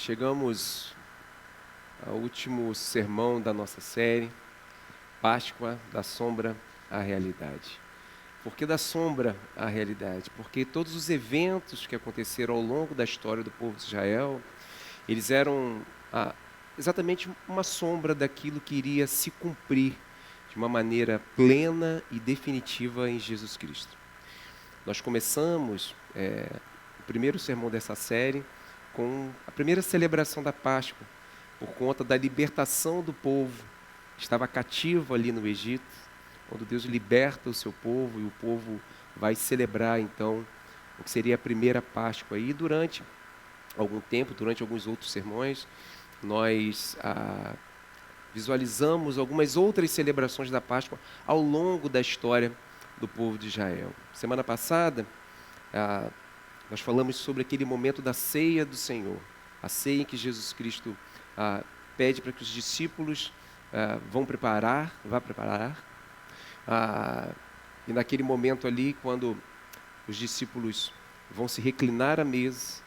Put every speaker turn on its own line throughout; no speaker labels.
Chegamos ao último sermão da nossa série, Páscoa, da sombra à realidade. Por que da sombra à realidade? Porque todos os eventos que aconteceram ao longo da história do povo de Israel, eles eram exatamente uma sombra daquilo que iria se cumprir de uma maneira plena e definitiva em Jesus Cristo. Nós começamos o primeiro sermão dessa série com a primeira celebração da Páscoa, por conta da libertação do povo que estava cativo ali no Egito, quando Deus liberta o seu povo e o povo vai celebrar então o que seria a primeira Páscoa. E durante algum tempo, durante alguns outros sermões, nós visualizamos algumas outras celebrações da Páscoa ao longo da história do povo de Israel. Semana passada, nós falamos sobre aquele momento da ceia do Senhor, a ceia em que Jesus Cristo pede para que os discípulos vá preparar, e naquele momento ali, quando os discípulos vão se reclinar à mesa,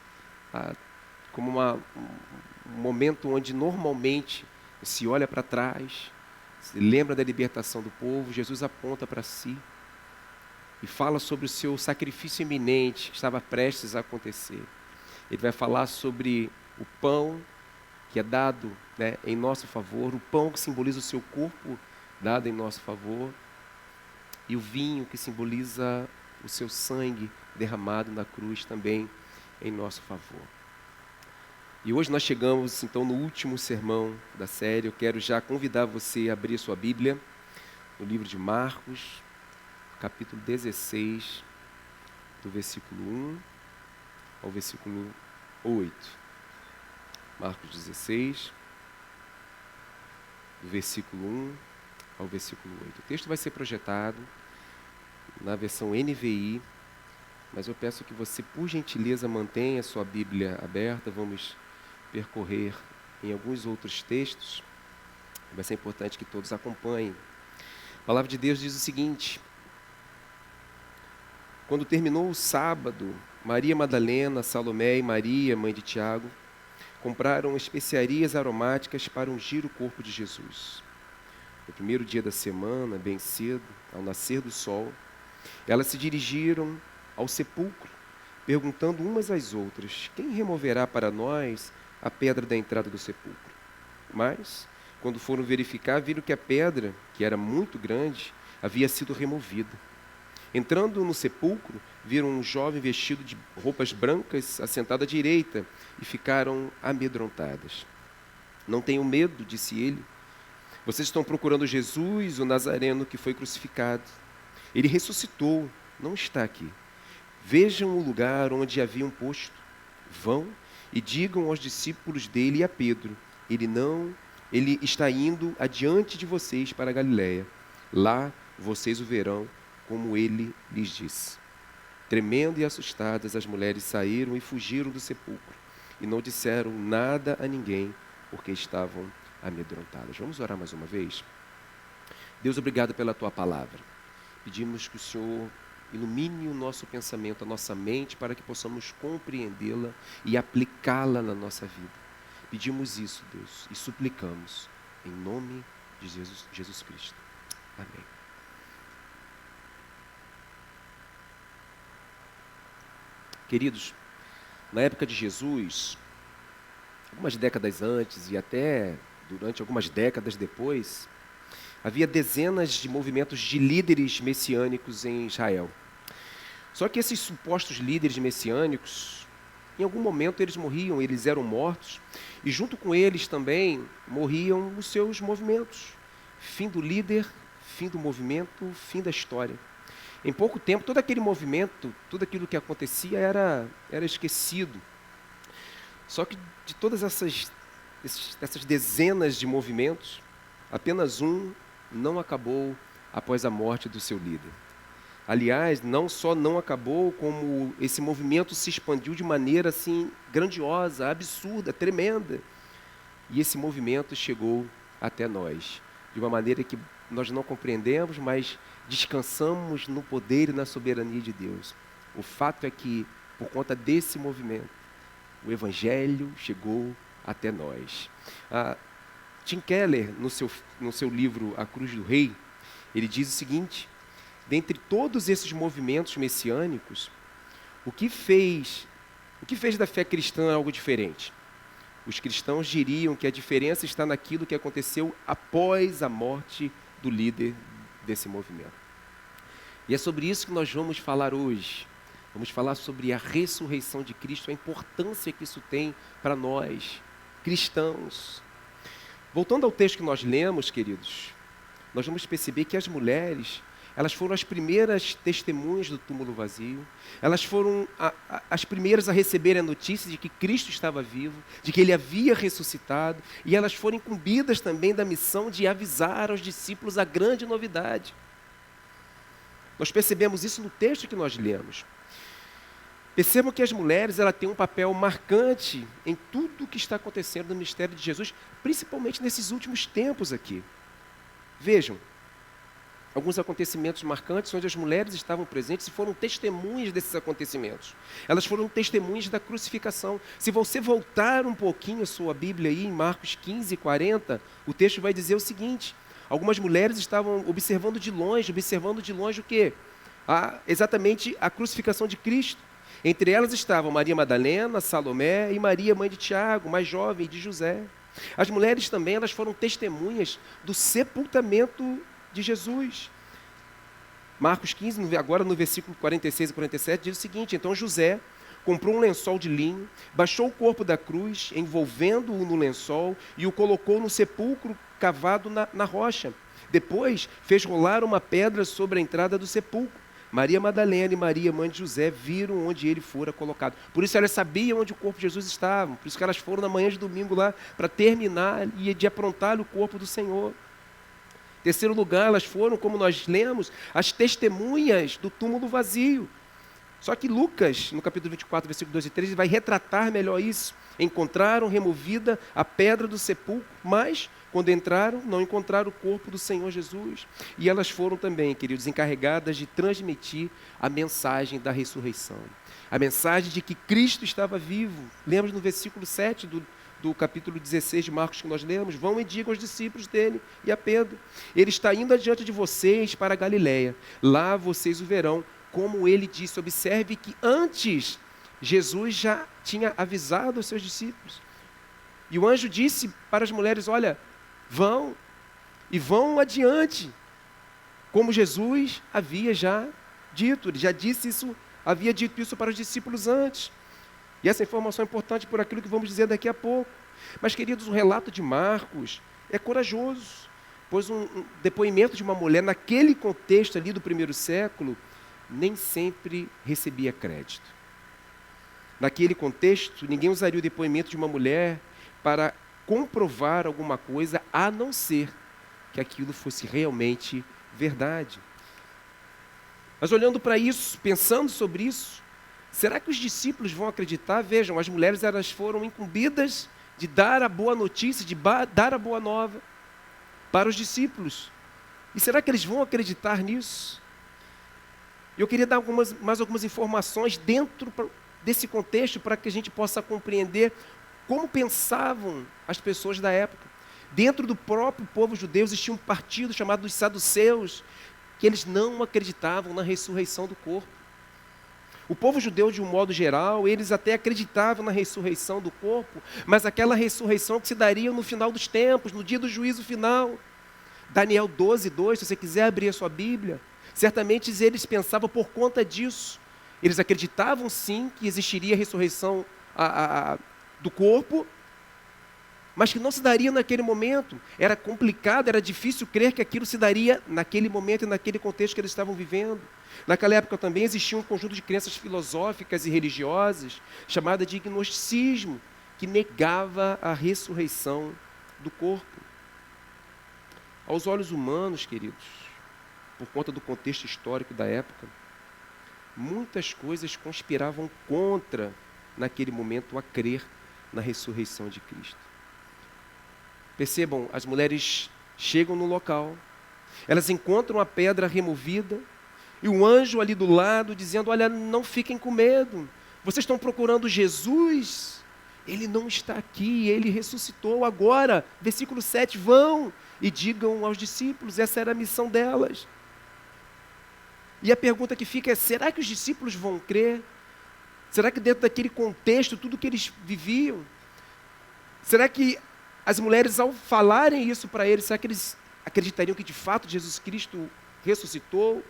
como um momento onde normalmente se olha para trás, se lembra da libertação do povo, Jesus aponta para si e fala sobre o seu sacrifício iminente que estava prestes a acontecer. Ele vai falar sobre o pão que é dado, em nosso favor, o pão que simboliza o seu corpo dado em nosso favor, e o vinho que simboliza o seu sangue derramado na cruz também em nosso favor. E hoje nós chegamos então no último sermão da série. Eu quero já convidar você a abrir sua Bíblia no livro de Marcos, capítulo 16, do versículo 1 ao versículo 8. Marcos 16, do versículo 1 ao versículo 8. O texto vai ser projetado na versão NVI, mas eu peço que você, por gentileza, mantenha a sua Bíblia aberta. Vamos percorrer em alguns outros textos. Vai ser importante que todos acompanhem. A palavra de Deus diz o seguinte: quando terminou o sábado, Maria Madalena, Salomé e Maria, mãe de Tiago, compraram especiarias aromáticas para ungir o corpo de Jesus. No primeiro dia da semana, bem cedo, ao nascer do sol, elas se dirigiram ao sepulcro, perguntando umas às outras: quem removerá para nós a pedra da entrada do sepulcro? Mas, quando foram verificar, viram que a pedra, que era muito grande, havia sido removida. Entrando no sepulcro, viram um jovem vestido de roupas brancas assentado à direita e ficaram amedrontadas. Não tenham medo, disse ele. Vocês estão procurando Jesus, o Nazareno que foi crucificado. Ele ressuscitou, não está aqui. Vejam o lugar onde haviam posto. Vão e digam aos discípulos dele e a Pedro: ele está indo adiante de vocês para a Galiléia. Lá vocês o verão, como ele lhes disse. Tremendo e assustadas, as mulheres saíram e fugiram do sepulcro, e não disseram nada a ninguém, porque estavam amedrontadas. Vamos orar mais uma vez? Deus, obrigado pela tua palavra. Pedimos que o Senhor ilumine o nosso pensamento, a nossa mente, para que possamos compreendê-la e aplicá-la na nossa vida. Pedimos isso, Deus, e suplicamos, em nome de Jesus Cristo. Amém. Queridos, na época de Jesus, algumas décadas antes e até durante algumas décadas depois, havia dezenas de movimentos de líderes messiânicos em Israel. Só que esses supostos líderes messiânicos, em algum momento eles morriam, eles eram mortos, e junto com eles também morriam os seus movimentos. Fim do líder, fim do movimento, fim da história. Em pouco tempo, todo aquele movimento, tudo aquilo que acontecia era esquecido. Só que de todas essas dezenas de movimentos, apenas um não acabou após a morte do seu líder. Aliás, não só não acabou, como esse movimento se expandiu de maneira assim grandiosa, absurda, tremenda. E esse movimento chegou até nós, de uma maneira que nós não compreendemos, mas descansamos no poder e na soberania de Deus. O fato é que, por conta desse movimento, o Evangelho chegou até nós. Tim Keller, no seu livro A Cruz do Rei, ele diz o seguinte: dentre todos esses movimentos messiânicos, o que fez da fé cristã algo diferente? Os cristãos diriam que a diferença está naquilo que aconteceu após a morte do líder desse movimento. E é sobre isso que nós vamos falar hoje. Vamos falar sobre a ressurreição de Cristo, a importância que isso tem para nós, cristãos. Voltando ao texto que nós lemos, queridos, nós vamos perceber que as mulheres, elas foram as primeiras testemunhas do túmulo vazio, elas foram as primeiras a receber a notícia de que Cristo estava vivo, de que Ele havia ressuscitado, e elas foram incumbidas também da missão de avisar aos discípulos a grande novidade. Nós percebemos isso no texto que nós lemos. Percebam que as mulheres têm um papel marcante em tudo o que está acontecendo no ministério de Jesus, principalmente nesses últimos tempos aqui. Vejam, alguns acontecimentos marcantes onde as mulheres estavam presentes e foram testemunhas desses acontecimentos. Elas foram testemunhas da crucificação. Se você voltar um pouquinho a sua Bíblia aí, em Marcos 15, 40, o texto vai dizer o seguinte: algumas mulheres estavam observando de longe o quê? Exatamente a crucificação de Cristo. Entre elas estavam Maria Madalena, Salomé e Maria, mãe de Tiago, mais jovem, de José. As mulheres também, elas foram testemunhas do sepultamento de Jesus. Marcos 15, agora no versículo 46 e 47, diz o seguinte: então José comprou um lençol de linho, baixou o corpo da cruz, envolvendo-o no lençol, e o colocou no sepulcro cavado na rocha. Depois fez rolar uma pedra sobre a entrada do sepulcro. Maria Madalena e Maria, mãe de José, viram onde ele fora colocado. Por isso elas sabiam onde o corpo de Jesus estava. Por isso que elas foram na manhã de domingo lá para terminar e de aprontar o corpo do Senhor. Em terceiro lugar, elas foram, como nós lemos, as testemunhas do túmulo vazio. Só que Lucas, no capítulo 24, versículo 2 e 3, vai retratar melhor isso. Encontraram removida a pedra do sepulcro, mas, quando entraram, não encontraram o corpo do Senhor Jesus. E elas foram também, queridos, encarregadas de transmitir a mensagem da ressurreição. A mensagem de que Cristo estava vivo. Lembra no versículo 7 do capítulo 16 de Marcos que nós lemos? Vão e digam aos discípulos dele e a Pedro: ele está indo adiante de vocês para a Galileia. Lá vocês o verão. Como ele disse, observe que antes Jesus já tinha avisado os seus discípulos. E o anjo disse para as mulheres: olha, vão adiante, como Jesus havia já dito. Ele já disse isso, havia dito isso para os discípulos antes. E essa informação é importante por aquilo que vamos dizer daqui a pouco. Mas, queridos, o relato de Marcos é corajoso, pois um depoimento de uma mulher naquele contexto ali do primeiro século nem sempre recebia crédito. Naquele contexto, ninguém usaria o depoimento de uma mulher para comprovar alguma coisa, a não ser que aquilo fosse realmente verdade. Mas olhando para isso, pensando sobre isso, será que os discípulos vão acreditar? Vejam, as mulheres elas foram incumbidas de dar a boa notícia, de dar a boa nova para os discípulos. E será que eles vão acreditar nisso? Eu queria dar mais algumas informações dentro desse contexto para que a gente possa compreender como pensavam as pessoas da época. Dentro do próprio povo judeu existia um partido chamado dos saduceus, que eles não acreditavam na ressurreição do corpo. O povo judeu, de um modo geral, eles até acreditavam na ressurreição do corpo, mas aquela ressurreição que se daria no final dos tempos, no dia do juízo final. Daniel 12, 2, se você quiser abrir a sua Bíblia. Certamente eles pensavam por conta disso. Eles acreditavam sim que existiria a ressurreição do corpo, mas que não se daria naquele momento. Era complicado, era difícil crer que aquilo se daria naquele momento e naquele contexto que eles estavam vivendo. Naquela época também existia um conjunto de crenças filosóficas e religiosas, chamada de gnosticismo, que negava a ressurreição do corpo. Aos olhos humanos, queridos, por conta do contexto histórico da época, muitas coisas conspiravam contra, naquele momento, a crer na ressurreição de Cristo. Percebam, as mulheres chegam no local, elas encontram a pedra removida, e o anjo ali do lado dizendo: olha, não fiquem com medo, vocês estão procurando Jesus, Ele não está aqui, ele ressuscitou agora. Versículo 7, vão e digam aos discípulos, essa era a missão delas. E a pergunta que fica é, será que os discípulos vão crer? Será que dentro daquele contexto, tudo que eles viviam, será que as mulheres, ao falarem isso para eles, será que eles acreditariam que de fato Jesus Cristo ressuscitou?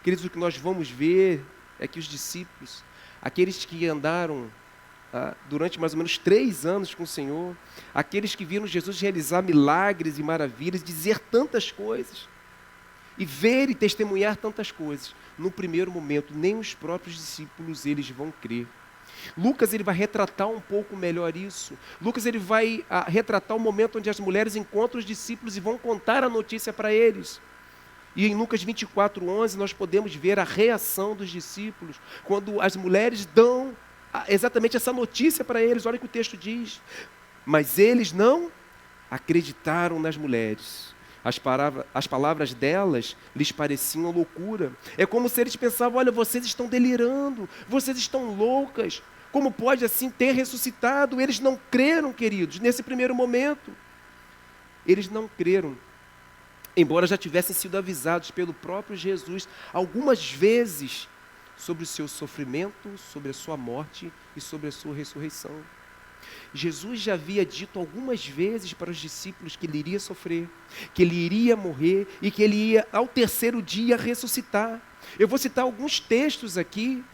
Queridos, o que nós vamos ver é que os discípulos, aqueles que andaram durante mais ou menos 3 anos com o Senhor, aqueles que viram Jesus realizar milagres e maravilhas, dizer tantas coisas, e ver e testemunhar tantas coisas, no primeiro momento, nem os próprios discípulos eles vão crer. Lucas ele vai retratar um pouco melhor isso. Lucas ele vai retratar o momento onde as mulheres encontram os discípulos e vão contar a notícia para eles. E em Lucas 24:11 nós podemos ver a reação dos discípulos, quando as mulheres dão exatamente essa notícia para eles. Olha o que o texto diz. Mas eles não acreditaram nas mulheres. As palavras delas lhes pareciam loucura. É como se eles pensavam, olha, vocês estão delirando, vocês estão loucas. Como pode assim ter ressuscitado? Eles não creram, queridos, nesse primeiro momento. Eles não creram, embora já tivessem sido avisados pelo próprio Jesus algumas vezes sobre o seu sofrimento, sobre a sua morte e sobre a sua ressurreição. Jesus já havia dito algumas vezes para os discípulos que ele iria sofrer, que ele iria morrer e que ele ia ao terceiro dia ressuscitar. Eu vou citar alguns textos aqui,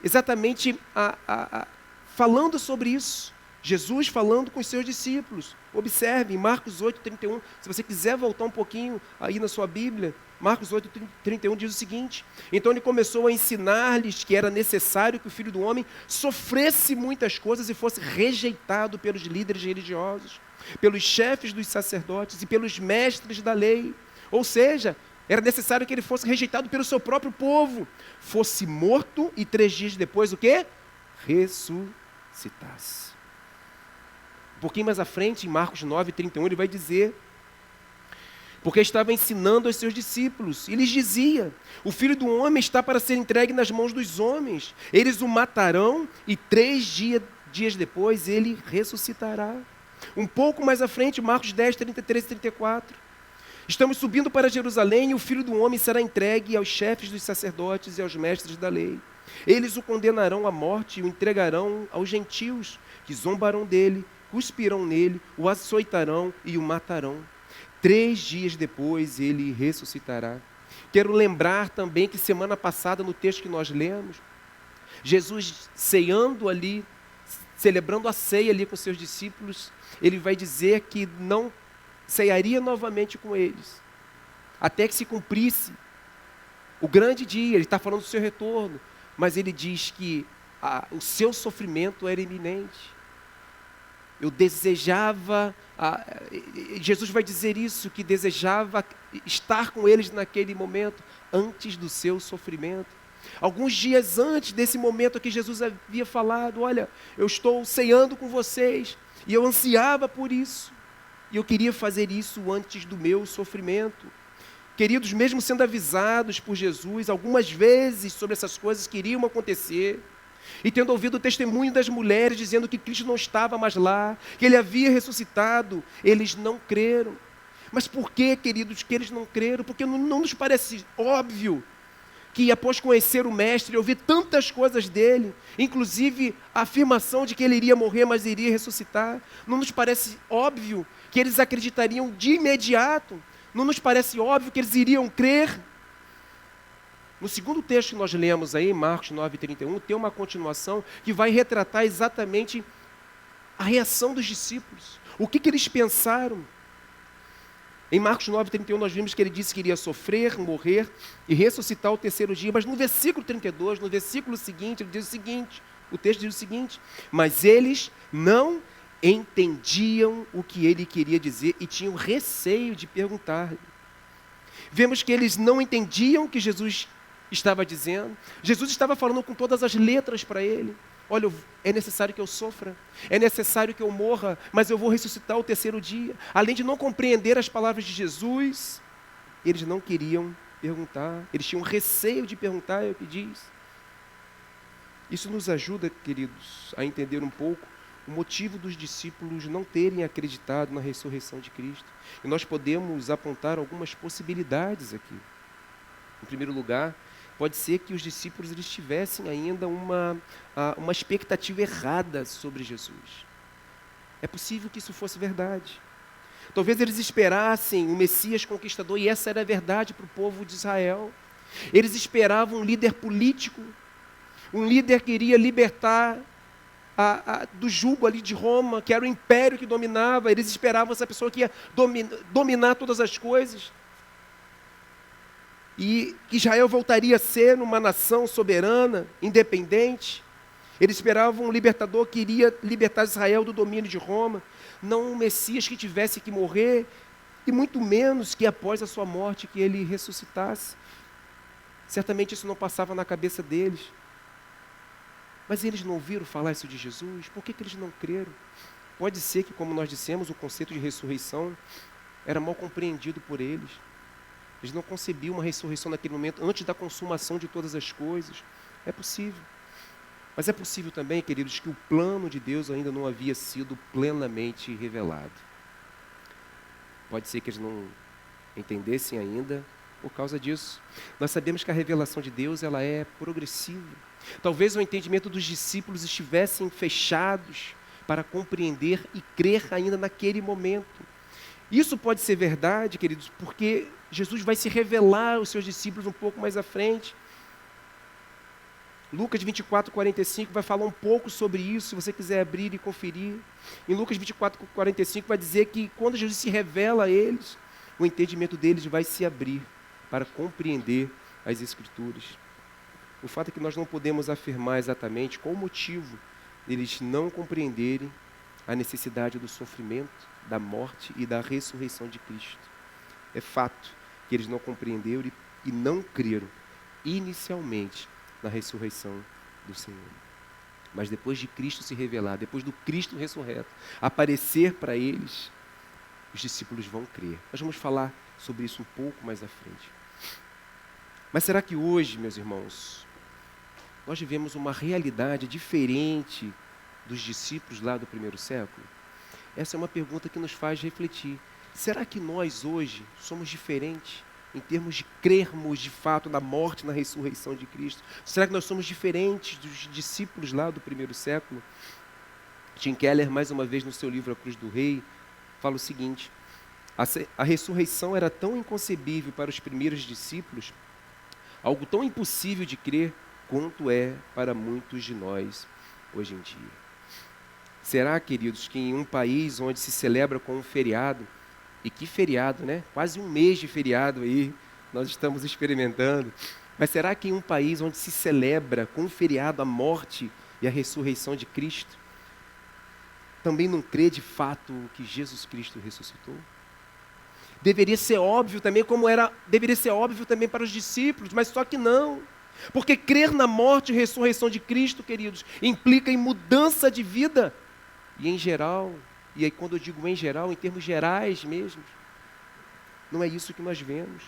exatamente falando sobre isso. Jesus falando com os seus discípulos. Observe, em Marcos 8:31, se você quiser voltar um pouquinho aí na sua Bíblia, Marcos 8:31 diz o seguinte: então ele começou a ensinar-lhes que era necessário que o Filho do Homem sofresse muitas coisas e fosse rejeitado pelos líderes religiosos, pelos chefes dos sacerdotes e pelos mestres da lei. Ou seja, era necessário que ele fosse rejeitado pelo seu próprio povo, fosse morto e 3 dias depois o quê? Ressuscitasse. Um pouquinho mais à frente, em Marcos 9:31, ele vai dizer, porque estava ensinando aos seus discípulos, e lhes dizia, o Filho do Homem está para ser entregue nas mãos dos homens, eles o matarão e 3 dias depois ele ressuscitará. Um pouco mais à frente, Marcos 10:33 e 34, estamos subindo para Jerusalém e o Filho do Homem será entregue aos chefes dos sacerdotes e aos mestres da lei. Eles o condenarão à morte e o entregarão aos gentios, que zombarão dele, cuspirão nele, o açoitarão e o matarão. 3 dias depois ele ressuscitará. Quero lembrar também que semana passada, no texto que nós lemos, Jesus ceando ali, celebrando a ceia ali com seus discípulos, ele vai dizer que não ceiaria novamente com eles, até que se cumprisse o grande dia. Ele está falando do seu retorno, mas ele diz que o seu sofrimento era iminente. Eu desejava, Jesus vai dizer isso, que desejava estar com eles naquele momento, antes do seu sofrimento. Alguns dias antes desse momento que Jesus havia falado, olha, eu estou ceando com vocês, e eu ansiava por isso, e eu queria fazer isso antes do meu sofrimento. Queridos, mesmo sendo avisados por Jesus, algumas vezes sobre essas coisas que iriam acontecer, e tendo ouvido o testemunho das mulheres dizendo que Cristo não estava mais lá, que ele havia ressuscitado, eles não creram. Mas por que, queridos, que eles não creram? Porque não nos parece óbvio que após conhecer o Mestre e ouvir tantas coisas dele, inclusive a afirmação de que ele iria morrer, mas iria ressuscitar, não nos parece óbvio que eles acreditariam de imediato? Não nos parece óbvio que eles iriam crer? No segundo texto que nós lemos aí, Marcos 9:31, tem uma continuação que vai retratar exatamente a reação dos discípulos. O que eles pensaram? Em Marcos 9:31 nós vimos que ele disse que iria sofrer, morrer e ressuscitar ao terceiro dia. Mas no versículo 32, no versículo seguinte, ele diz o seguinte, o texto diz o seguinte: mas eles não entendiam o que ele queria dizer e tinham receio de perguntar. Vemos que eles não entendiam o que Jesus estava dizendo. Jesus estava falando com todas as letras para ele. Olha, é necessário que eu sofra, é necessário que eu morra, mas eu vou ressuscitar ao terceiro dia. Além de não compreender as palavras de Jesus, eles não queriam perguntar, eles tinham receio de perguntar, é o que diz. Isso nos ajuda, queridos, a entender um pouco o motivo dos discípulos não terem acreditado na ressurreição de Cristo. E nós podemos apontar algumas possibilidades aqui. Em primeiro lugar, pode ser que os discípulos eles tivessem ainda uma expectativa errada sobre Jesus. É possível que isso fosse verdade. Talvez eles esperassem um Messias conquistador, e essa era a verdade para o povo de Israel. Eles esperavam um líder político, um líder que iria libertar do jugo ali de Roma, que era o império que dominava. Eles esperavam essa pessoa que ia dominar todas as coisas. E que Israel voltaria a ser uma nação soberana, independente. Eles esperavam um libertador que iria libertar Israel do domínio de Roma, não um Messias que tivesse que morrer, e muito menos que após a sua morte que ele ressuscitasse. Certamente isso não passava na cabeça deles. Mas eles não ouviram falar isso de Jesus? Por que eles não creram? Pode ser que, como nós dissemos, o conceito de ressurreição era mal compreendido por eles. Eles não concebiam uma ressurreição naquele momento, antes da consumação de todas as coisas. É possível. Mas é possível também, queridos, que o plano de Deus ainda não havia sido plenamente revelado. Pode ser que eles não entendessem ainda por causa disso. Nós sabemos que a revelação de Deus ela é progressiva. Talvez o entendimento dos discípulos estivessem fechados para compreender e crer ainda naquele momento. Isso pode ser verdade, queridos, porque Jesus vai se revelar aos seus discípulos um pouco mais à frente. Lucas 24, 45 vai falar um pouco sobre isso, se você quiser abrir e conferir. Em Lucas 24, 45 vai dizer que quando Jesus se revela a eles, o entendimento deles vai se abrir para compreender as Escrituras. O fato é que nós não podemos afirmar exatamente qual o motivo deles não compreenderem a necessidade do sofrimento, da morte e da ressurreição de Cristo. É fato que eles não compreenderam e não creram inicialmente na ressurreição do Senhor. Mas depois de Cristo se revelar, depois do Cristo ressurreto aparecer para eles, os discípulos vão crer. Nós vamos falar sobre isso um pouco mais à frente. Mas será que hoje, meus irmãos, nós vivemos uma realidade diferente dos discípulos lá do primeiro século? Essa é uma pergunta que nos faz refletir. Será que nós hoje somos diferentes em termos de crermos de fato na morte e na ressurreição de Cristo? Será que nós somos diferentes dos discípulos lá do primeiro século? Tim Keller, mais uma vez no seu livro A Cruz do Rei, fala o seguinte: a ressurreição era tão inconcebível para os primeiros discípulos, algo tão impossível de crer, quanto é para muitos de nós hoje em dia. Será, queridos, que em um país onde se celebra com um feriado, e que feriado, né? Quase um mês de feriado aí, nós estamos experimentando. Mas será que em um país onde se celebra com um feriado a morte e a ressurreição de Cristo, também não crê de fato que Jesus Cristo ressuscitou? Deveria ser óbvio também, deveria ser óbvio também para os discípulos, mas só que não. Porque crer na morte e ressurreição de Cristo, queridos, implica em mudança de vida. E em geral, e aí quando eu digo em geral, em termos gerais mesmo, não é isso que nós vemos.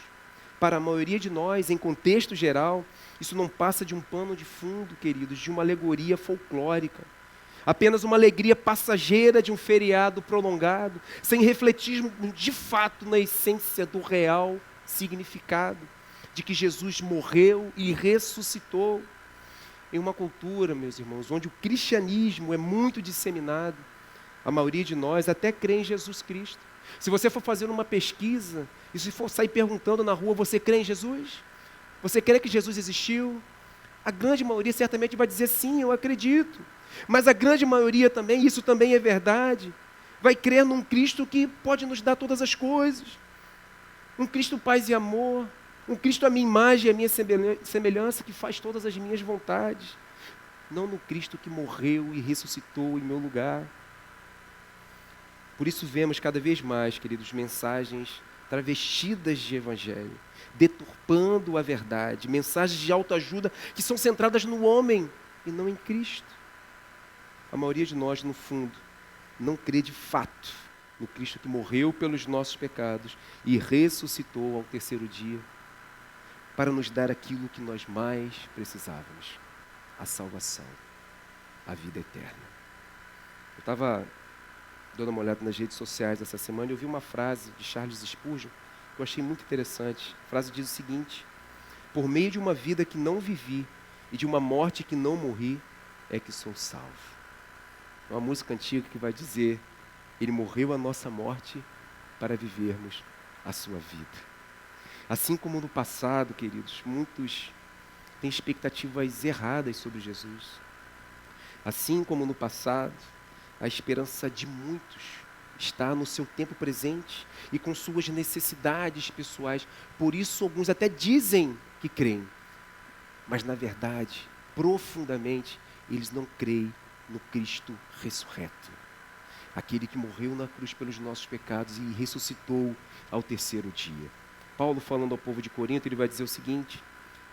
Para a maioria de nós, em contexto geral, isso não passa de um pano de fundo, queridos, de uma alegoria folclórica. Apenas uma alegria passageira de um feriado prolongado, sem refletir de fato na essência do real significado de que Jesus morreu e ressuscitou. Em uma cultura, meus irmãos, onde o cristianismo é muito disseminado, a maioria de nós até crê em Jesus Cristo. Se você for fazer uma pesquisa, e se for sair perguntando na rua, você crê em Jesus? Você crê que Jesus existiu? A grande maioria certamente vai dizer sim, eu acredito. Mas a grande maioria também, isso também é verdade, vai crer num Cristo que pode nos dar todas as coisas. Um Cristo paz e amor, um Cristo à minha imagem e à minha semelhança, que faz todas as minhas vontades. Não no Cristo que morreu e ressuscitou em meu lugar. Por isso vemos cada vez mais, queridos, mensagens travestidas de evangelho, deturpando a verdade, mensagens de autoajuda que são centradas no homem e não em Cristo. A maioria de nós, no fundo, não crê de fato no Cristo que morreu pelos nossos pecados e ressuscitou ao terceiro dia para nos dar aquilo que nós mais precisávamos, a salvação, a vida eterna. Eu estava dando uma olhada nas redes sociais essa semana e eu vi uma frase de Charles Spurgeon que eu achei muito interessante. A frase diz o seguinte: por meio de uma vida que não vivi e de uma morte que não morri, é que sou salvo. É uma música antiga que vai dizer: Ele morreu a nossa morte para vivermos a sua vida. Assim como no passado, queridos, muitos têm expectativas erradas sobre Jesus. Assim como no passado, a esperança de muitos está no seu tempo presente e com suas necessidades pessoais. Por isso, alguns até dizem que creem, mas na verdade, profundamente, eles não creem no Cristo ressurreto. Aquele que morreu na cruz pelos nossos pecados e ressuscitou ao terceiro dia. Paulo, falando ao povo de Corinto, ele vai dizer o seguinte: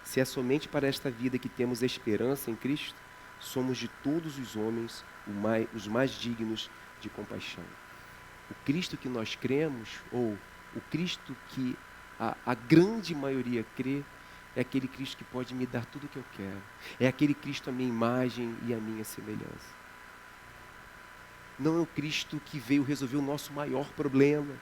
se é somente para esta vida que temos esperança em Cristo, somos de todos os homens os mais dignos de compaixão. O Cristo que nós cremos, ou o Cristo que a grande maioria crê, é aquele Cristo que pode me dar tudo o que eu quero. É aquele Cristo a minha imagem e a minha semelhança. Não é o Cristo que veio resolver o nosso maior problema,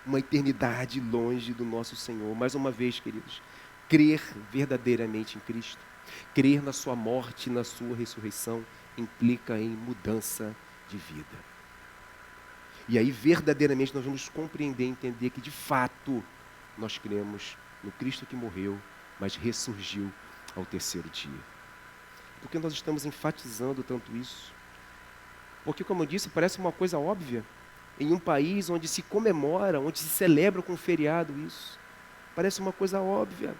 uma eternidade longe do nosso Senhor. Mais uma vez, queridos, crer verdadeiramente em Cristo, crer na sua morte e na sua ressurreição, implica em mudança de vida. E aí, verdadeiramente, nós vamos compreender e entender que, de fato, nós cremos no Cristo que morreu, mas ressurgiu ao terceiro dia. Por que nós estamos enfatizando tanto isso? Porque, como eu disse, parece uma coisa óbvia. Em um país onde se comemora, onde se celebra com feriado isso. Parece uma coisa óbvia.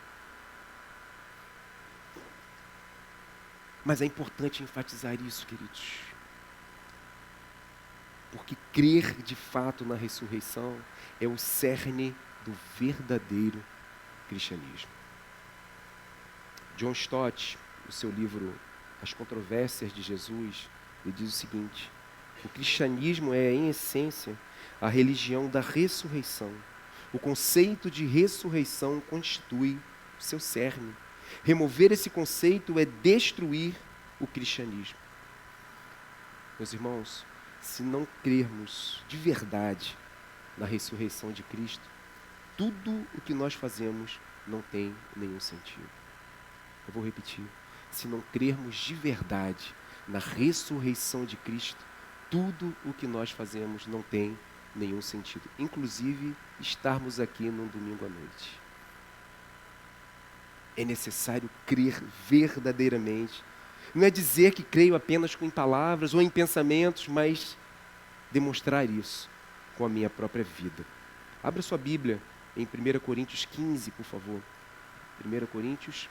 Mas é importante enfatizar isso, queridos. Porque crer de fato na ressurreição é o cerne do verdadeiro cristianismo. John Stott, no seu livro As Controvérsias de Jesus, ele diz o seguinte: o cristianismo é, em essência, a religião da ressurreição. O conceito de ressurreição constitui o seu cerne. Remover esse conceito é destruir o cristianismo. Meus irmãos, se não crermos de verdade na ressurreição de Cristo, tudo o que nós fazemos não tem nenhum sentido. Eu vou repetir. Se não crermos de verdade na ressurreição de Cristo, tudo o que nós fazemos não tem nenhum sentido. Inclusive, estarmos aqui num domingo à noite. É necessário crer verdadeiramente. Não é dizer que creio apenas em palavras ou em pensamentos, mas demonstrar isso com a minha própria vida. Abra sua Bíblia em 1 Coríntios 15, por favor. 1 Coríntios,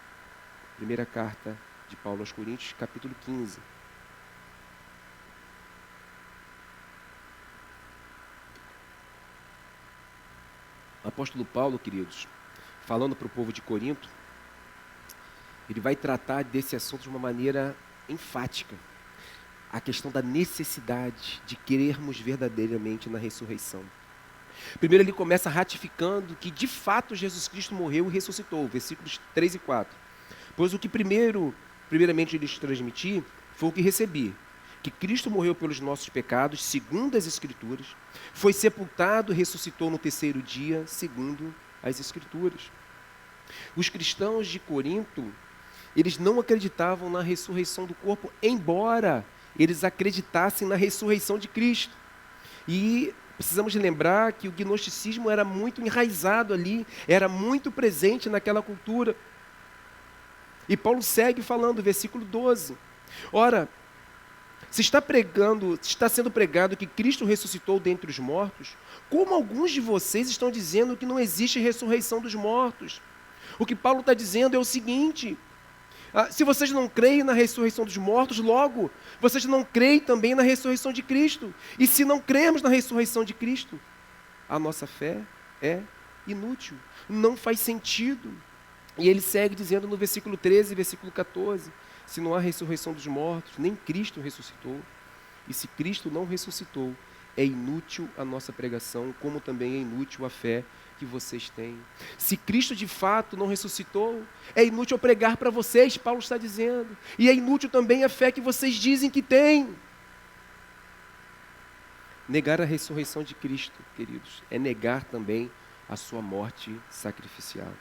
primeira carta de Paulo aos Coríntios, capítulo 15. O apóstolo Paulo, queridos, falando para o povo de Corinto, ele vai tratar desse assunto de uma maneira enfática. A questão da necessidade de crermos verdadeiramente na ressurreição. Primeiro ele começa ratificando que de fato Jesus Cristo morreu e ressuscitou, versículos 3 e 4. Pois o que primeiramente eu lhes transmiti foi o que recebi, que Cristo morreu pelos nossos pecados, segundo as Escrituras, foi sepultado e ressuscitou no terceiro dia, segundo as Escrituras. Os cristãos de Corinto, eles não acreditavam na ressurreição do corpo, embora eles acreditassem na ressurreição de Cristo. E precisamos lembrar que o gnosticismo era muito enraizado ali, era muito presente naquela cultura. E Paulo segue falando, versículo 12. Ora, se está sendo pregado que Cristo ressuscitou dentre os mortos, como alguns de vocês estão dizendo que não existe ressurreição dos mortos? O que Paulo está dizendo é o seguinte: se vocês não creem na ressurreição dos mortos, logo, vocês não creem também na ressurreição de Cristo. E se não cremos na ressurreição de Cristo, a nossa fé é inútil, não faz sentido. E ele segue dizendo no versículo 13 e versículo 14, se não há ressurreição dos mortos, nem Cristo ressuscitou. E se Cristo não ressuscitou, é inútil a nossa pregação, como também é inútil a fé que vocês têm. Se Cristo de fato não ressuscitou, é inútil eu pregar para vocês, Paulo está dizendo. E é inútil também a fé que vocês dizem que têm. Negar a ressurreição de Cristo, queridos, é negar também a sua morte sacrificial.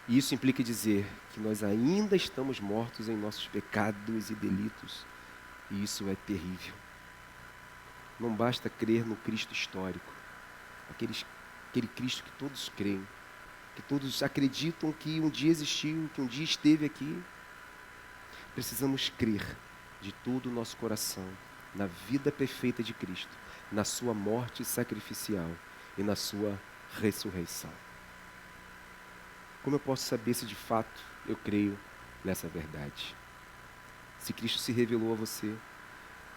E isso implica dizer que nós ainda estamos mortos em nossos pecados e delitos. E isso é terrível. Não basta crer no Cristo histórico, aquele Cristo que todos creem, que todos acreditam que um dia existiu, que um dia esteve aqui. Precisamos crer de todo o nosso coração na vida perfeita de Cristo, na sua morte sacrificial e na sua ressurreição. Como eu posso saber se de fato eu creio nessa verdade? Se Cristo se revelou a você,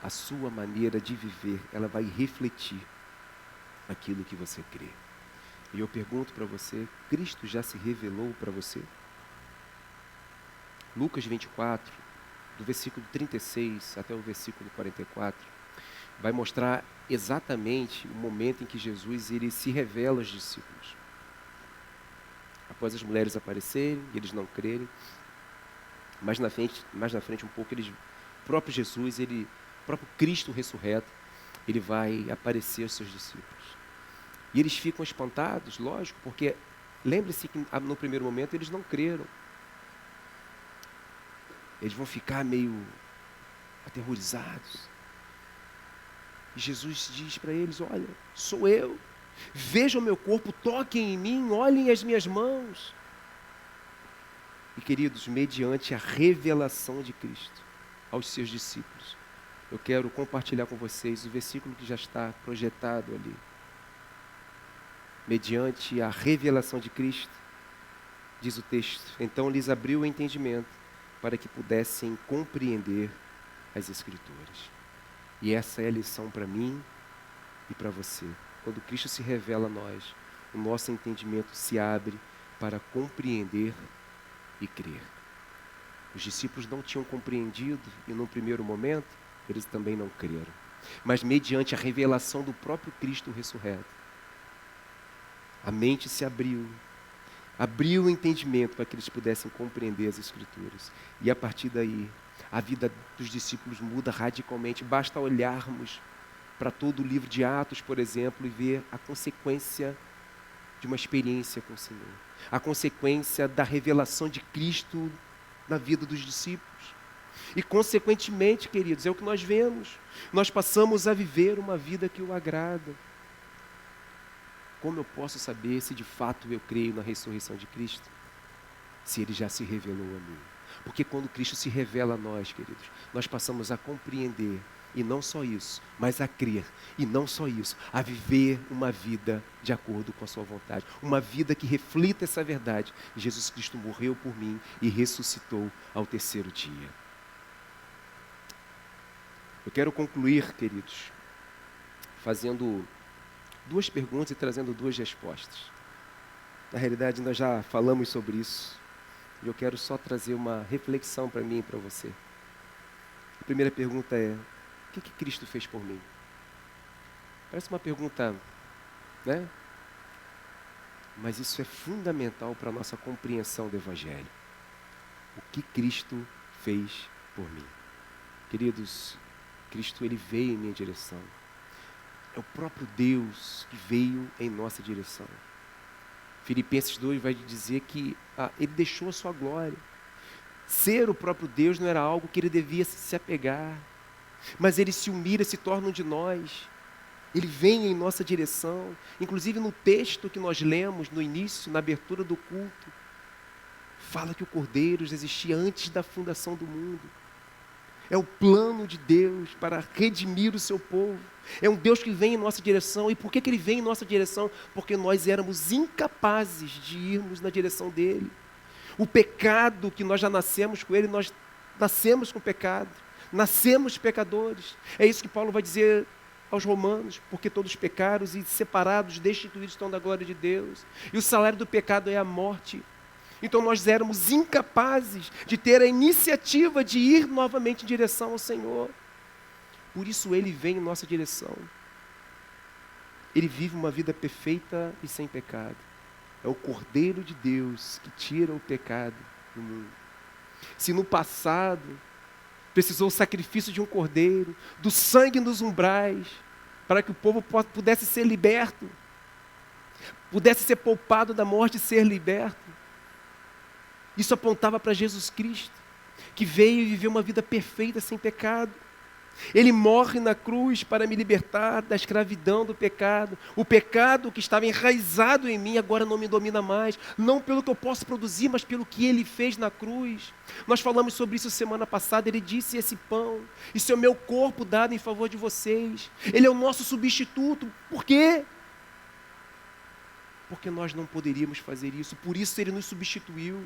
a sua maneira de viver, ela vai refletir aquilo que você crê. E eu pergunto para você, Cristo já se revelou para você? Lucas 24, do versículo 36 até o versículo 44, vai mostrar exatamente o momento em que Jesus ele se revela aos discípulos. Após as mulheres aparecerem, eles não crerem, mais na frente um pouco, o próprio Jesus, o próprio Cristo ressurreto, ele vai aparecer aos seus discípulos. E eles ficam espantados, lógico, porque lembre-se que no primeiro momento eles não creram. Eles vão ficar meio aterrorizados. E Jesus diz para eles, olha, sou eu. Vejam o meu corpo, toquem em mim, olhem as minhas mãos. E queridos, mediante a revelação de Cristo aos seus discípulos, eu quero compartilhar com vocês o versículo que já está projetado ali. Mediante a revelação de Cristo, diz o texto, então lhes abriu o entendimento para que pudessem compreender as Escrituras. E essa é a lição para mim e para você. Quando Cristo se revela a nós, o nosso entendimento se abre para compreender e crer. Os discípulos não tinham compreendido e no primeiro momento, eles também não creram. Mas mediante a revelação do próprio Cristo ressurreto, a mente se abriu o entendimento para que eles pudessem compreender as Escrituras. E a partir daí, a vida dos discípulos muda radicalmente. Basta olharmos para todo o livro de Atos, por exemplo, e ver a consequência de uma experiência com o Senhor. A consequência da revelação de Cristo na vida dos discípulos. E, consequentemente, queridos, é o que nós vemos. Nós passamos a viver uma vida que o agrada. Como eu posso saber se de fato eu creio na ressurreição de Cristo? Se Ele já se revelou a mim. Porque quando Cristo se revela a nós, queridos, nós passamos a compreender, e não só isso, mas a crer, e não só isso, a viver uma vida de acordo com a sua vontade. Uma vida que reflita essa verdade. Jesus Cristo morreu por mim e ressuscitou ao terceiro dia. Eu quero concluir, queridos, fazendo duas perguntas e trazendo duas respostas. Na realidade, nós já falamos sobre isso. E eu quero só trazer uma reflexão para mim e para você. A primeira pergunta é, o que Cristo fez por mim? Parece uma pergunta, né? Mas isso é fundamental para a nossa compreensão do Evangelho. O que Cristo fez por mim? Queridos, Cristo ele veio em minha direção. É o próprio Deus que veio em nossa direção. Filipenses 2 vai dizer que ele deixou a sua glória. Ser o próprio Deus não era algo que ele devia se apegar, mas ele se humilha, se torna um de nós. Ele vem em nossa direção. Inclusive no texto que nós lemos no início, na abertura do culto, fala que o Cordeiro já existia antes da fundação do mundo. É o plano de Deus para redimir o seu povo. É um Deus que vem em nossa direção. E por que ele vem em nossa direção? Porque nós éramos incapazes de irmos na direção dele. O pecado que nós já nascemos com ele, nós nascemos com pecado. Nascemos pecadores. É isso que Paulo vai dizer aos romanos. Porque todos pecaram e separados, destituídos estão da glória de Deus. E o salário do pecado é a morte. Então nós éramos incapazes de ter a iniciativa de ir novamente em direção ao Senhor. Por isso ele vem em nossa direção. Ele vive uma vida perfeita e sem pecado. É o Cordeiro de Deus que tira o pecado do mundo. Se no passado precisou o sacrifício de um cordeiro, do sangue nos umbrais, para que o povo pudesse ser liberto, pudesse ser poupado da morte e ser liberto. Isso apontava para Jesus Cristo, que veio e viveu uma vida perfeita, sem pecado. Ele morre na cruz para me libertar da escravidão do pecado. O pecado que estava enraizado em mim agora não me domina mais. Não pelo que eu posso produzir, mas pelo que Ele fez na cruz. Nós falamos sobre isso semana passada. Ele disse: esse pão, isso é o meu corpo dado em favor de vocês. Ele é o nosso substituto. Por quê? Porque nós não poderíamos fazer isso. Por isso Ele nos substituiu.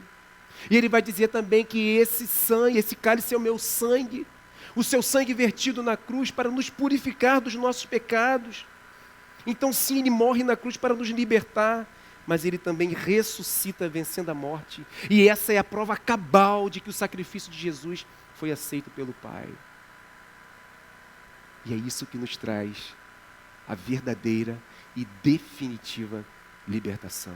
E Ele vai dizer também que esse sangue, esse cálice é o meu sangue. O seu sangue vertido na cruz para nos purificar dos nossos pecados. Então sim, Ele morre na cruz para nos libertar, mas Ele também ressuscita vencendo a morte. E essa é a prova cabal de que o sacrifício de Jesus foi aceito pelo Pai. E é isso que nos traz a verdadeira e definitiva libertação.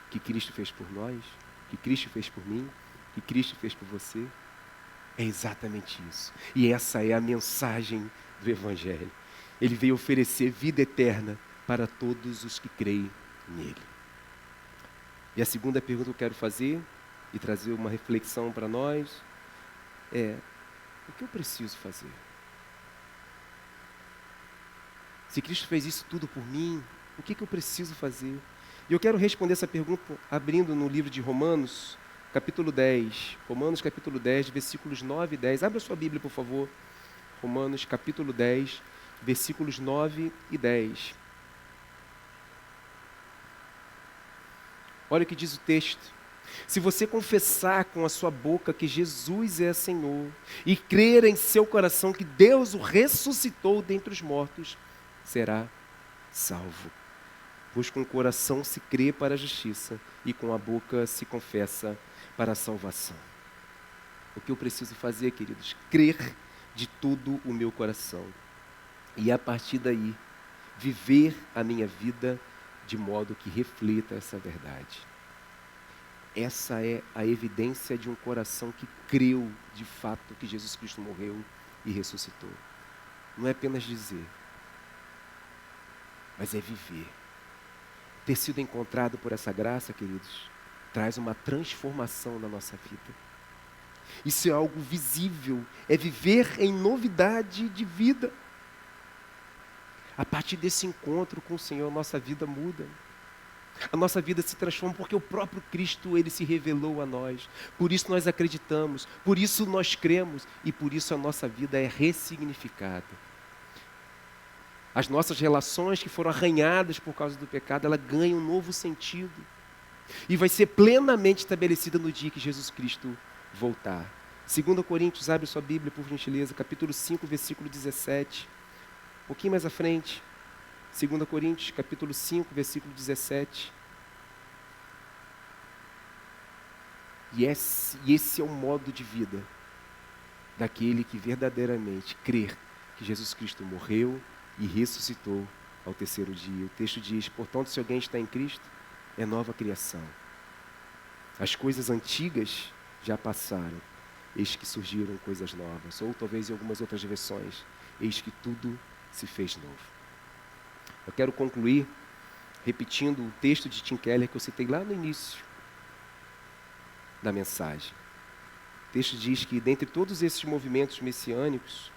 Que Cristo fez por nós, que Cristo fez por mim, que Cristo fez por você. É exatamente isso. E essa é a mensagem do Evangelho. Ele veio oferecer vida eterna para todos os que creem nele. E a segunda pergunta que eu quero fazer, e trazer uma reflexão para nós, é: o que eu preciso fazer? Se Cristo fez isso tudo por mim, o que eu preciso fazer? E eu quero responder essa pergunta abrindo no livro de Romanos, capítulo 10, Romanos capítulo 10, versículos 9 e 10. Abra sua Bíblia, por favor. Romanos capítulo 10, versículos 9 e 10. Olha o que diz o texto. Se você confessar com a sua boca que Jesus é Senhor e crer em seu coração que Deus o ressuscitou dentre os mortos, será salvo. Pois com o coração se crê para a justiça e com a boca se confessa para a salvação. O que eu preciso fazer, queridos? Crer de todo o meu coração. E a partir daí, viver a minha vida de modo que reflita essa verdade. Essa é a evidência de um coração que creu de fato que Jesus Cristo morreu e ressuscitou. Não é apenas dizer, mas é viver. Ter sido encontrado por essa graça, queridos, traz uma transformação na nossa vida. Isso é algo visível, é viver em novidade de vida. A partir desse encontro com o Senhor, a nossa vida muda. A nossa vida se transforma porque o próprio Cristo, Ele se revelou a nós. Por isso nós acreditamos, por isso nós cremos e por isso a nossa vida é ressignificada. As nossas relações que foram arranhadas por causa do pecado, ela ganha um novo sentido. E vai ser plenamente estabelecida no dia que Jesus Cristo voltar. 2 Coríntios, abre sua Bíblia, por gentileza, capítulo 5, versículo 17. Um pouquinho mais à frente. 2 Coríntios, capítulo 5, versículo 17. E esse é o modo de vida daquele que verdadeiramente crer que Jesus Cristo morreu e ressuscitou ao terceiro dia. O texto diz: portanto, se alguém está em Cristo, é nova criação. As coisas antigas já passaram, eis que surgiram coisas novas. Ou talvez em algumas outras versões, eis que tudo se fez novo. Eu quero concluir repetindo o texto de Tim Keller que eu citei lá no início da mensagem. O texto diz que dentre todos esses movimentos messiânicos,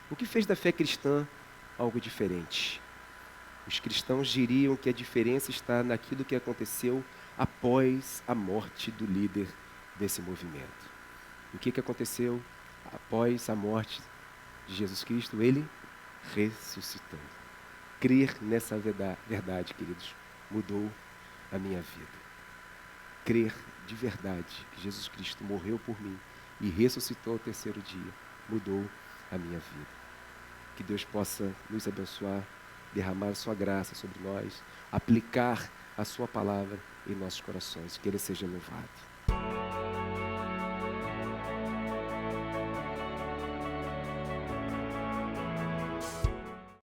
o que fez da fé cristã algo diferente? Os cristãos diriam que a diferença está naquilo que aconteceu após a morte do líder desse movimento. O que aconteceu após a morte de Jesus Cristo? Ele ressuscitou. Crer nessa verdade, queridos, mudou a minha vida. Crer de verdade que Jesus Cristo morreu por mim e ressuscitou ao terceiro dia, mudou a minha vida. Que Deus possa nos abençoar, derramar a sua graça sobre nós, aplicar a sua palavra em nossos corações. Que Ele seja louvado.